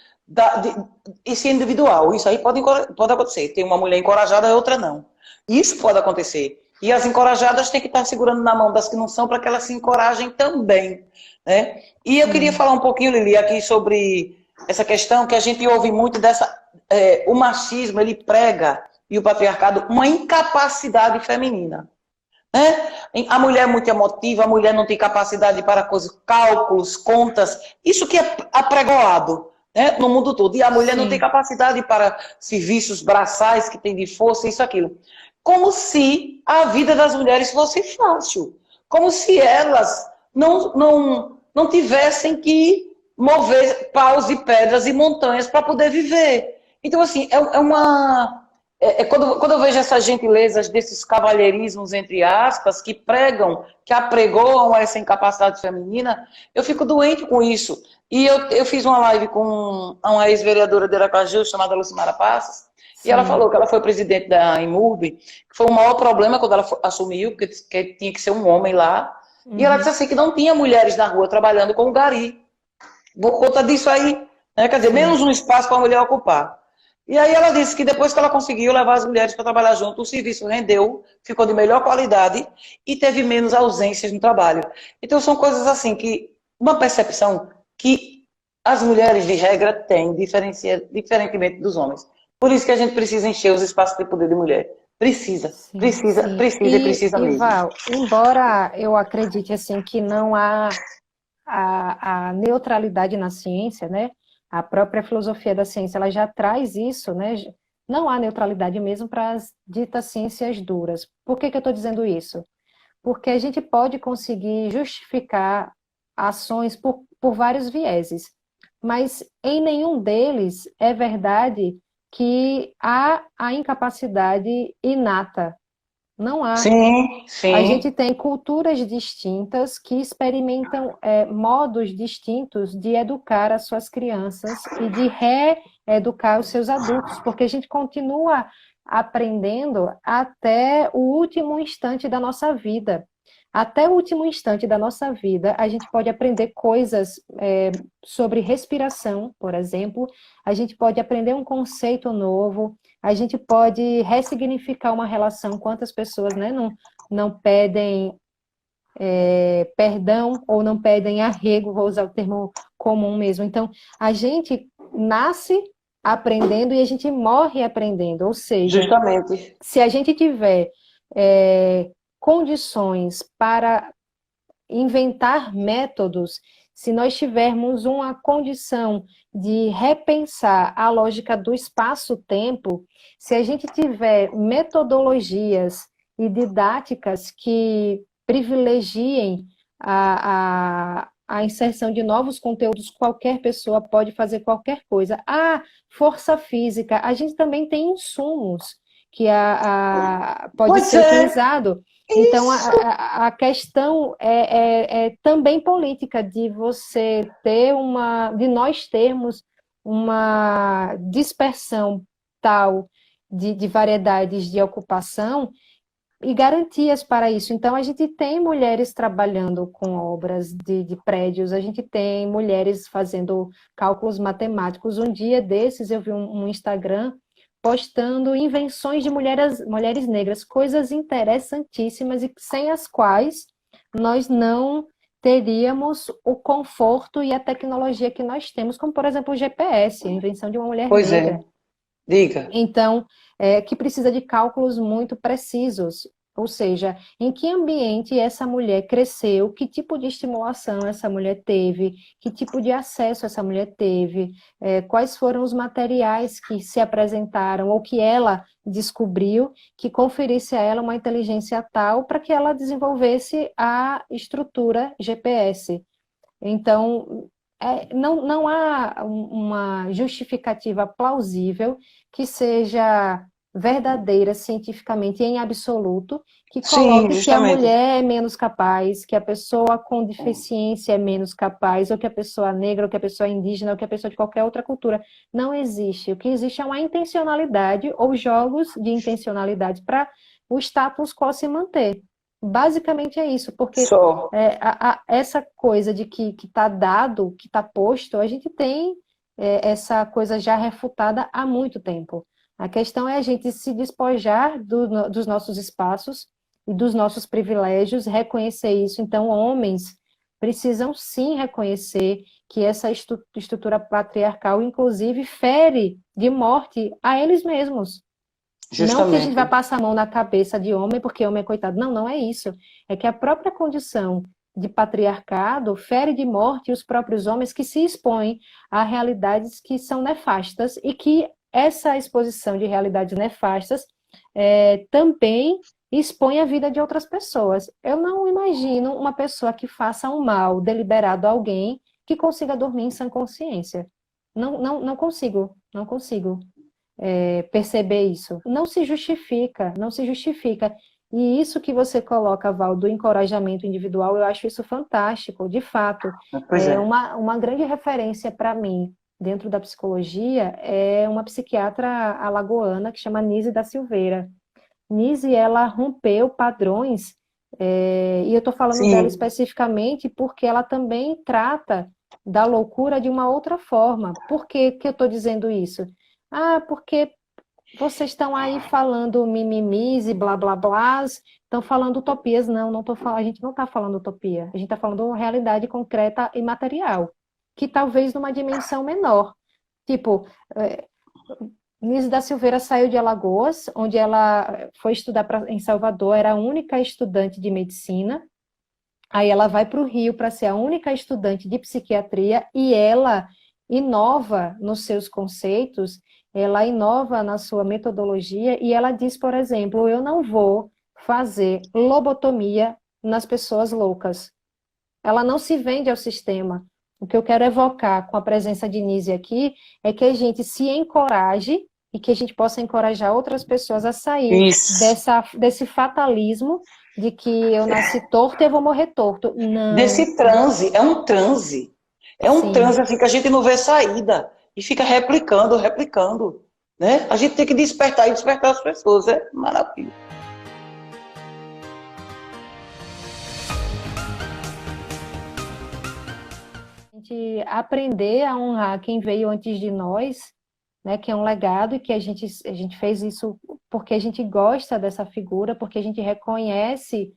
isso é individual. Isso aí pode acontecer. Tem uma mulher encorajada e outra não. Isso pode acontecer. E as encorajadas têm que estar segurando na mão das que não são para que elas se encorajem também. Né? E eu queria Sim. falar um pouquinho, Lili, aqui sobre essa questão que a gente ouve muito o machismo, ele prega, e o patriarcado, uma incapacidade feminina. Né? A mulher é muito emotiva, a mulher não tem capacidade para coisas, cálculos, contas, isso que é apregoado, né, no mundo todo. E a mulher não tem Sim. capacidade para serviços braçais que tem de força, isso, aquilo. Como se a vida das mulheres fosse fácil. Como se elas não tivessem que mover paus e pedras e montanhas para poder viver. Então, assim, quando eu vejo essas gentilezas desses cavalheirismos, entre aspas, que pregam, que apregoam essa incapacidade feminina, eu fico doente com isso. E eu fiz uma live com uma ex-vereadora de Aracaju, chamada Lucimara Passos, e ela Sim. falou que ela foi presidente da Imurb, que foi o maior problema quando ela assumiu, que tinha que ser um homem lá. E ela disse Uhum. assim, que não tinha mulheres na rua trabalhando com o gari. Por conta disso aí, né? Quer dizer, menos Sim. um espaço para a mulher ocupar. E aí ela disse que depois que ela conseguiu levar as mulheres para trabalhar junto, o serviço rendeu, ficou de melhor qualidade e teve menos ausências no trabalho. Então são coisas assim que, uma percepção que as mulheres de regra têm, diferentemente dos homens. Por isso que a gente precisa encher os espaços de poder de mulher. Precisa, Sim, precisa, sim. precisa e precisa E mesmo. Val, embora eu acredite assim que não há a neutralidade na ciência, né? A própria filosofia da ciência, ela já traz isso, né? Não há neutralidade mesmo para as ditas ciências duras. Por que que eu estou dizendo isso? Porque a gente pode conseguir justificar ações por vários vieses, mas em nenhum deles é verdade que há a incapacidade inata. Não há. Sim, A gente sim. tem culturas distintas que experimentam modos distintos de educar as suas crianças e de reeducar os seus adultos, porque a gente continua aprendendo até o último instante da nossa vida. Até o último instante da nossa vida, a gente pode aprender coisas sobre respiração, por exemplo, a gente pode aprender um conceito novo, a gente pode ressignificar uma relação. Quantas pessoas, né, não pedem perdão ou não pedem arrego, vou usar o termo comum mesmo. Então, a gente nasce aprendendo e a gente morre aprendendo. Ou seja, Justamente. se a gente tiver condições para inventar métodos, se nós tivermos uma condição de repensar a lógica do espaço-tempo, se a gente tiver metodologias e didáticas que privilegiem a inserção de novos conteúdos, qualquer pessoa pode fazer qualquer coisa. A força física, a gente também tem insumos que pode Pois ser é, utilizado. Então, isso. a questão é também política de você ter de nós termos uma dispersão tal de variedades de ocupação e garantias para isso. Então, a gente tem mulheres trabalhando com obras de prédios, a gente tem mulheres fazendo cálculos matemáticos. Um dia desses eu vi um Instagram postando invenções de mulheres negras, coisas interessantíssimas e sem as quais nós não teríamos o conforto e a tecnologia que nós temos, como por exemplo o GPS, a invenção de uma mulher Pois é. negra. Diga. Então, que precisa de cálculos muito precisos, ou seja, em que ambiente essa mulher cresceu, que tipo de estimulação essa mulher teve, que tipo de acesso essa mulher teve, quais foram os materiais que se apresentaram ou que ela descobriu que conferisse a ela uma inteligência tal para que ela desenvolvesse a estrutura GPS. Então, não há uma justificativa plausível que seja verdadeira cientificamente em absoluto, que Sim, coloque que a justamente. mulher é menos capaz, que a pessoa com deficiência é menos capaz, ou que a pessoa negra, ou que a pessoa indígena, ou que a pessoa de qualquer outra cultura. Não existe. O que existe é uma intencionalidade ou jogos de intencionalidade para o status quo se manter. Basicamente é isso, porque Só. essa coisa de que está dado, que está posto, a gente tem essa coisa já refutada há muito tempo. A questão é a gente se despojar dos nossos espaços e dos nossos privilégios, reconhecer isso. Então, homens precisam sim reconhecer que essa estrutura patriarcal, inclusive, fere de morte a eles mesmos. Não que a gente vai Justamente. passar a mão na cabeça de homem, porque homem é coitado. Não, não é isso. É que a própria condição de patriarcado fere de morte os próprios homens que se expõem a realidades que são nefastas e que essa exposição de realidades nefastas também expõe a vida de outras pessoas. Eu não imagino uma pessoa que faça um mal deliberado a alguém que consiga dormir em sã consciência. Não, não, não consigo, não consigo perceber isso. Não se justifica, não se justifica. E isso que você coloca, Val, do encorajamento individual, eu acho isso fantástico, de fato. Pois é. Uma grande referência para mim, dentro da psicologia, é uma psiquiatra alagoana que chama Nise da Silveira. Nise, ela rompeu padrões, e eu estou falando dela Sim. especificamente porque ela também trata da loucura de uma outra forma. Por que que eu estou dizendo isso? Ah, porque vocês estão aí falando mimimis e blá blá blás, estão falando utopias. Não, não tô falando, a gente não está falando utopia. A gente está falando realidade concreta e material, que talvez numa dimensão menor. Tipo, Nise da Silveira saiu de Alagoas, onde ela foi estudar em Salvador, era a única estudante de medicina. Aí ela vai para o Rio para ser a única estudante de psiquiatria e ela inova nos seus conceitos, ela inova na sua metodologia e ela diz, por exemplo, eu não vou fazer lobotomia nas pessoas loucas. Ela não se vende ao sistema. O que eu quero evocar com a presença de Nise aqui é que a gente se encoraje e que a gente possa encorajar outras pessoas a sair Isso. desse fatalismo de que eu nasci torto e eu vou morrer torto. Não, Desse transe, é um transe. É um transe sim. assim que a gente não vê saída e fica replicando, replicando, né? A gente tem que despertar e despertar as pessoas, é maravilha. A gente aprender a honrar quem veio antes de nós, né, que é um legado e que a gente fez isso porque a gente gosta dessa figura, porque a gente reconhece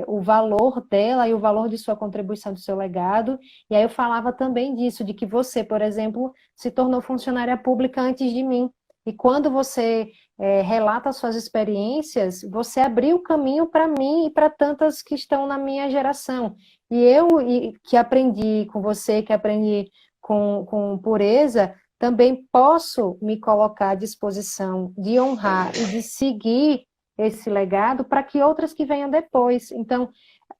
o valor dela e o valor de sua contribuição, do seu legado. E aí eu falava também disso, de que você, por exemplo, se tornou funcionária pública antes de mim. E quando você relata suas experiências, você abriu o caminho para mim e para tantas que estão na minha geração. Que aprendi com você, que aprendi com pureza, também posso me colocar à disposição de honrar e de seguir esse legado para que outras que venham depois. Então,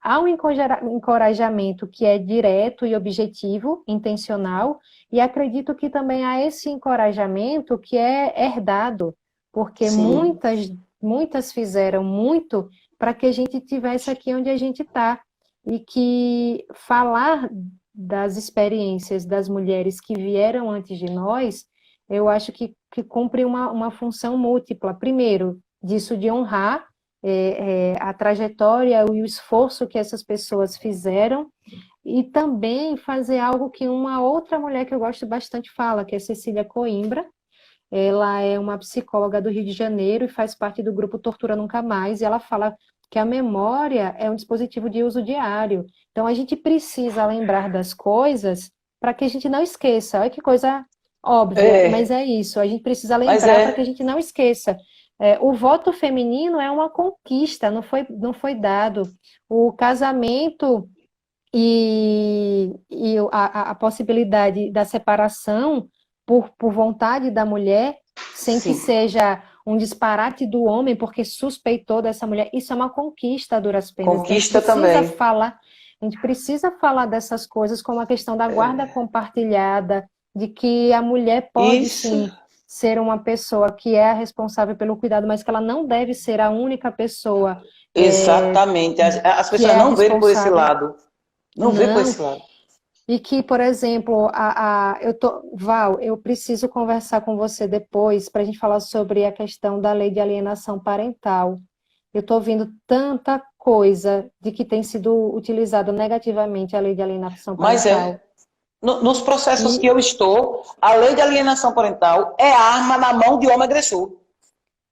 há um encorajamento que é direto e objetivo, intencional, e acredito que também há esse encorajamento que é herdado, porque Sim, muitas fizeram muito para que a gente tivesse aqui onde a gente está. E que falar das experiências das mulheres que vieram antes de nós, eu acho que cumpre uma função múltipla. Primeiro, disso de honrar a trajetória e o esforço que essas pessoas fizeram, e também fazer algo que uma outra mulher que eu gosto bastante fala, que é Cecília Coimbra. Ela é uma psicóloga do Rio de Janeiro e faz parte do grupo Tortura Nunca Mais, e ela fala que a memória é um dispositivo de uso diário. Então, a gente precisa lembrar das coisas para que a gente não esqueça. Olha que coisa Óbvio, mas É, é isso. A gente precisa mas lembrar para que a gente não esqueça. O voto feminino é uma conquista, não foi dado. O casamento e a possibilidade da separação por vontade da mulher, sem que sim, seja um disparate do homem, porque suspeitou dessa mulher, isso é uma conquista a duras penas. Então conquista também. a gente precisa falar dessas coisas como a questão da guarda compartilhada, de que a mulher pode Isso, sim ser uma pessoa que é a responsável pelo cuidado, mas que ela não deve ser a única pessoa exatamente. As que pessoas é a não veem por esse responsável. lado. Não vê por Não, esse lado. e que, por exemplo, Val, eu preciso conversar com você depois para a gente falar sobre a questão da lei de alienação parental. Eu estou ouvindo tanta coisa de que tem sido utilizada negativamente a lei de alienação Mas parental. nos processos que E eu estou, a lei de alienação parental é arma na mão de homem agressor.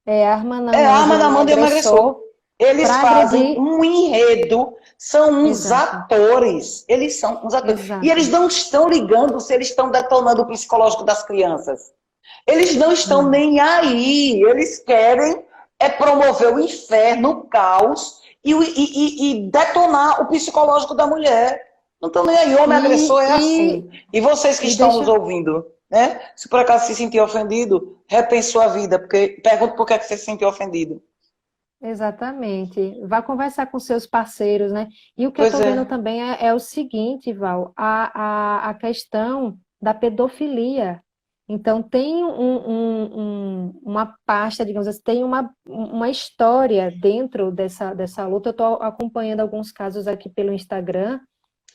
é arma na É mão de arma na homem mão de homem agressor. agressor Eles para fazem agredir. um enredo, são uns Exato, atores. Eles são uns atores. E eles exato. não estão ligando se eles estão detonando o psicológico das crianças. Eles não estão Não. nem aí. Eles querem promover o inferno, o caos e detonar o psicológico da mulher. Não estão nem aí. Homem E, agressor é e, assim. E vocês que e estão nos deixa. ouvindo, né? Se por acaso se sentir ofendido, repense sua vida, porque pergunto por que é que você se sentiu ofendido. Exatamente. Vá conversar com seus parceiros, né? E o que eu Pois estou é. vendo também é o seguinte, Val, a questão da pedofilia. Então, tem uma pasta, digamos assim, tem uma história dentro dessa luta. Eu estou acompanhando alguns casos aqui pelo Instagram,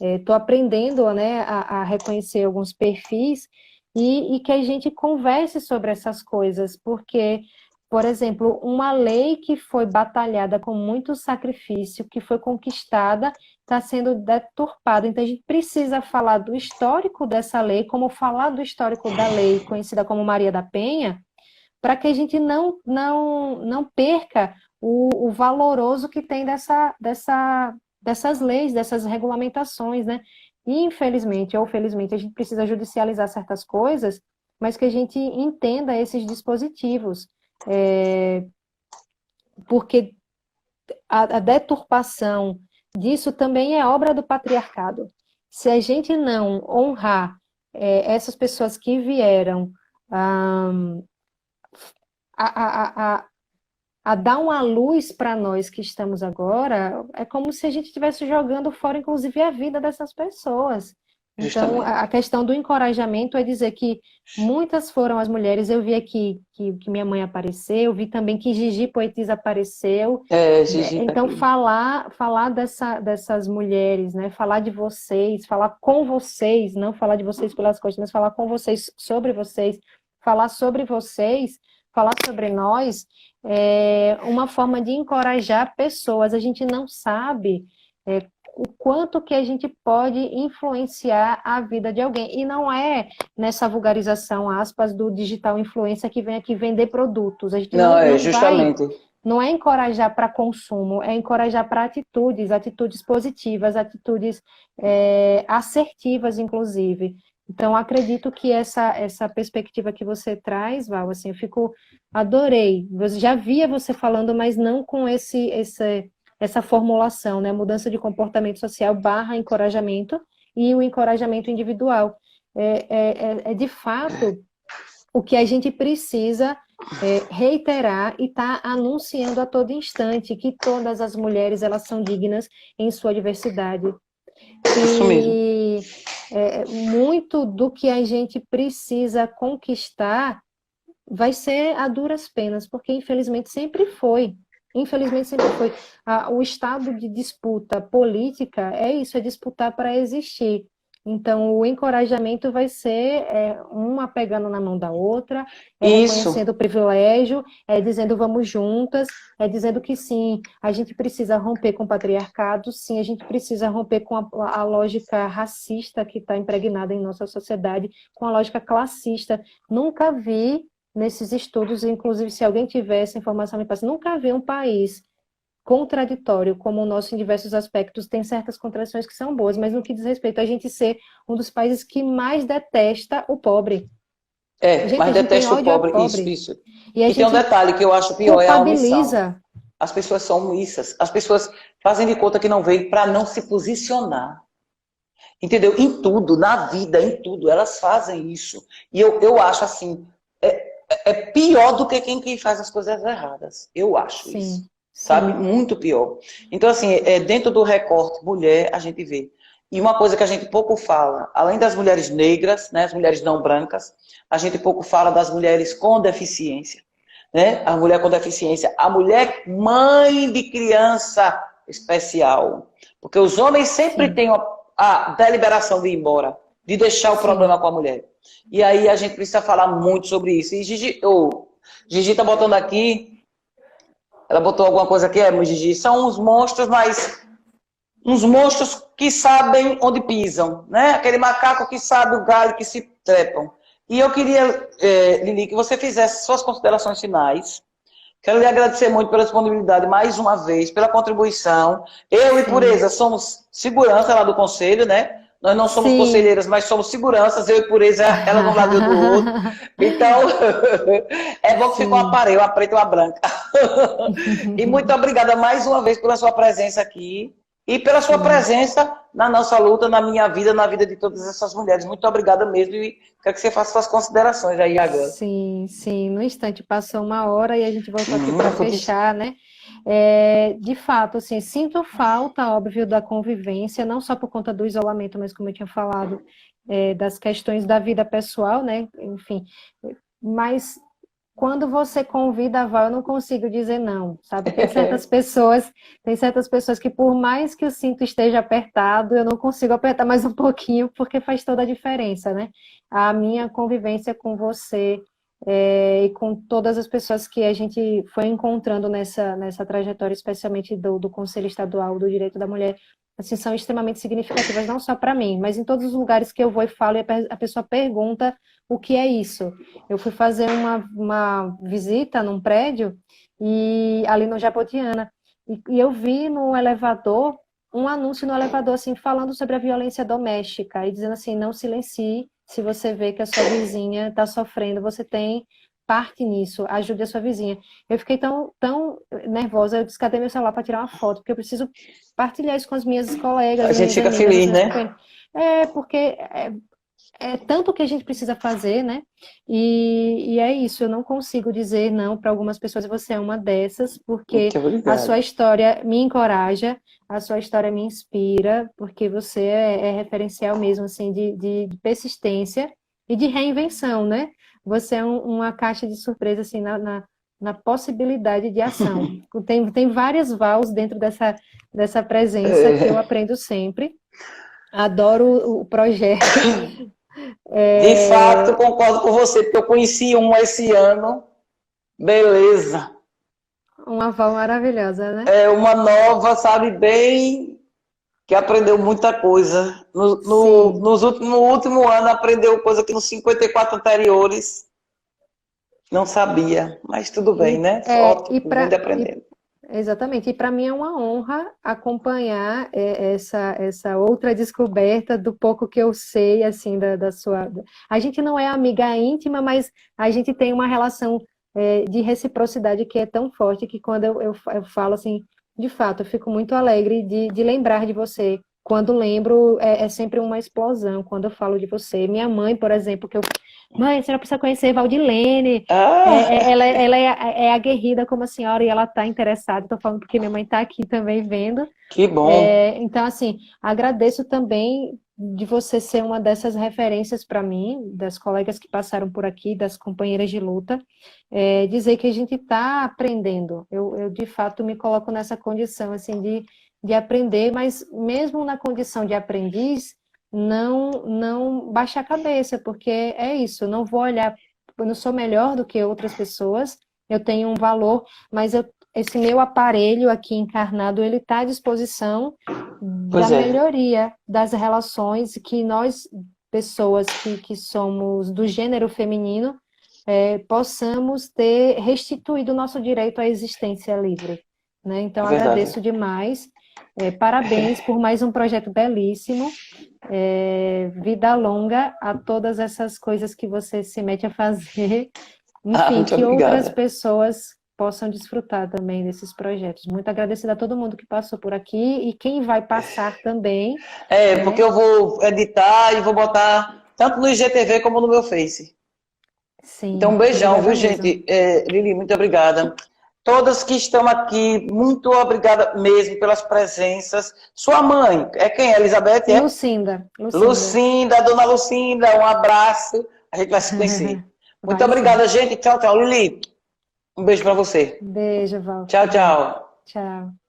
estou aprendendo, né, a reconhecer alguns perfis e que a gente converse sobre essas coisas, porque por exemplo, uma lei que foi batalhada com muito sacrifício, que foi conquistada, está sendo deturpada. Então, a gente precisa falar do histórico dessa lei, como falar do histórico da lei conhecida como Maria da Penha, para que a gente não perca o valoroso que tem dessas leis, dessas regulamentações, né? E, infelizmente ou felizmente, a gente precisa judicializar certas coisas, mas que a gente entenda esses dispositivos. É, porque a deturpação disso também é obra do patriarcado. Se a gente não honrar essas pessoas que vieram ah, a, a, a, a dar uma luz para nós que estamos agora, é como se a gente estivesse jogando fora, inclusive, a vida dessas pessoas. Então, Justamente. a questão do encorajamento é dizer que muitas foram as mulheres. Eu vi aqui que minha mãe apareceu, eu vi também que Gigi Poetisa apareceu. É, Gigi tá Então, aqui. falar dessas mulheres, né? Falar de vocês, falar com vocês, não falar de vocês pelas costas, mas falar com vocês, falar sobre vocês, falar sobre nós, é uma forma de encorajar pessoas. A gente não sabe o quanto que a gente pode influenciar a vida de alguém. E não é nessa vulgarização, aspas, do digital influencer que vem aqui vender produtos. A gente Não, não vai justamente. não é encorajar para consumo, é encorajar para atitudes positivas, atitudes assertivas, inclusive. Então, acredito que essa perspectiva que você traz, Val, assim, adorei. Eu já via você falando, mas não com essa formulação, né? Mudança de comportamento social barra encorajamento e o encorajamento individual. É de fato o que a gente precisa reiterar e estar anunciando a todo instante que todas as mulheres elas são dignas em sua diversidade. Isso mesmo. E muito do que a gente precisa conquistar vai ser a duras penas, porque infelizmente sempre foi. Infelizmente sempre foi. O estado de disputa política é isso, é disputar para existir. Então, o encorajamento vai ser uma pegando na mão da outra, Isso. reconhecendo o privilégio, dizendo vamos juntas, dizendo que sim, a gente precisa romper com o patriarcado, sim, a gente precisa romper com a lógica racista que está impregnada em nossa sociedade, com a lógica classista. Nunca vi nesses estudos, inclusive se alguém tiver essa informação, me passa, nunca vi um país contraditório como o nosso em diversos aspectos, tem certas contradições que são boas, mas no que diz respeito a gente ser um dos países que mais detesta o pobre. É, Gente, a mas gente tem detesta o ódio ao pobre. Isso, pobre. isso. E a E tem um gente detalhe que eu acho pior, é a omissão. culpabiliza. As pessoas são omissas. As pessoas fazem de conta que não veem para não se posicionar. Entendeu? Em tudo, na vida, em tudo, elas fazem isso. E eu acho assim, é pior do que quem faz as coisas erradas. Eu acho isso. Sim, Sabe? sim, Muito pior. Então, assim, dentro do recorte mulher, a gente vê. E uma coisa que a gente pouco fala, além das mulheres negras, né, as mulheres não brancas, a gente pouco fala das mulheres com deficiência. Né? A mulher com deficiência, a mulher mãe de criança especial. Porque os homens sempre sim, têm a deliberação de ir embora, de deixar o sim. problema com a mulher. E aí a gente precisa falar muito sobre isso. E Gigi tá botando aqui, ela botou alguma coisa aqui, Gigi, são uns monstros, mas uns monstros que sabem onde pisam, né? Aquele macaco que sabe o galho que se trepam. E eu queria, Lili, que você fizesse suas considerações finais. Quero lhe agradecer muito pela disponibilidade mais uma vez, pela contribuição. Eu e Sim, Pureza somos segurança lá do conselho, né? Nós não somos sim. conselheiras, mas somos seguranças. Eu e Pureza, ela de um lado e eu do outro. Então, é bom que ficou uma Sim. parede, uma preta e uma branca. E muito obrigada mais uma vez pela sua presença aqui e pela sua Sim, presença na nossa luta, na minha vida, na vida de todas essas mulheres. Muito obrigada mesmo e quero que você faça suas considerações aí agora. sim, sim. No instante passou uma hora e a gente voltou aqui para Foi fechar, né? De fato, assim, sinto falta, óbvio, da convivência, não só por conta do isolamento, mas como eu tinha falado, das questões da vida pessoal, né? Enfim, mas quando você convida a Val, eu não consigo dizer não, sabe? Tem certas pessoas que por mais que o cinto esteja apertado, eu não consigo apertar mais um pouquinho, porque faz toda a diferença, né? A minha convivência com você, e com todas as pessoas que a gente foi encontrando nessa trajetória, especialmente do Conselho Estadual do Direito da Mulher, assim, são extremamente significativas, não só para mim, mas em todos os lugares que eu vou e falo, e a pessoa pergunta o que é isso. Eu fui fazer uma visita num prédio e ali no Jabotiana e eu vi no elevador um anúncio no elevador assim falando sobre a violência doméstica e dizendo assim, não silencie se você vê que a sua vizinha está sofrendo, você tem parte nisso, ajude a sua vizinha. Eu fiquei tão nervosa, eu descatei meu celular para tirar uma foto, porque eu preciso partilhar isso com as minhas colegas, A as gente minhas fica amigas, as feliz, minhas né? companheiras. Porque é tanto que a gente precisa fazer, né? E é isso, eu não consigo dizer não para algumas pessoas, e você é uma dessas, porque Muito a sua obrigado. história me encoraja, a sua história me inspira, porque você é referencial mesmo, assim, de persistência e de reinvenção, né? Você é uma caixa de surpresa, assim, na possibilidade de ação. Tem várias vals dentro dessa presença que eu É, aprendo sempre. Adoro o projeto. de fato, É, concordo com você, porque eu conheci um esse ano. Beleza. uma avó maravilhosa, né? É uma nova, sabe, bem, que aprendeu muita coisa. Sim. No último ano aprendeu coisa que nos 54 anteriores não sabia. Mas tudo bem, E, né? é, Ótimo, e vivendo e para aprendendo. exatamente, e para mim é uma honra acompanhar essa outra descoberta do pouco que eu sei, assim, da sua. A gente não é amiga íntima, mas a gente tem uma relação de reciprocidade que é tão forte que quando eu falo assim, de fato, eu fico muito alegre de lembrar de você. Quando lembro, é sempre uma explosão quando eu falo de você. Minha mãe, por exemplo, que eu. Mãe, a senhora precisa conhecer Valdilene. Ah, Ela é aguerrida como a senhora e ela está interessada. Estou falando porque minha mãe está aqui também vendo. que bom. Então, assim, agradeço também de você ser uma dessas referências para mim, das colegas que passaram por aqui, das companheiras de luta, dizer que a gente está aprendendo. Eu, de fato, me coloco nessa condição, assim, de aprender, mas mesmo na condição de aprendiz, não baixar a cabeça, porque é isso, eu não vou olhar, eu não sou melhor do que outras pessoas, eu tenho um valor, mas esse meu aparelho aqui encarnado, ele está à disposição da Pois é, melhoria das relações que nós, pessoas que somos do gênero feminino, possamos ter restituído o nosso direito à existência livre, né? Então, é verdade. agradeço demais. Parabéns por mais um projeto belíssimo. Vida longa a todas essas coisas que você se mete a fazer. Ah, Enfim, muito que outras obrigada. pessoas possam desfrutar também desses projetos. Muito agradecida a todo mundo que passou por aqui e quem vai passar também, Porque né? eu vou editar e vou botar tanto no IGTV como no meu Face. Então, um Sim, beijão, viu, obrigada mesmo. gente? Lili, muito obrigada. Todas que estão aqui, muito obrigada mesmo pelas presenças. Sua mãe, é quem? Elizabeth, é? Lucinda, Lucinda. Lucinda, dona Lucinda, um abraço. A gente vai se conhecer. Muito Vai sim. obrigada, gente. Tchau, tchau. Lili, um beijo para você. Beijo, Val. Tchau, Fica bem. tchau. Tchau.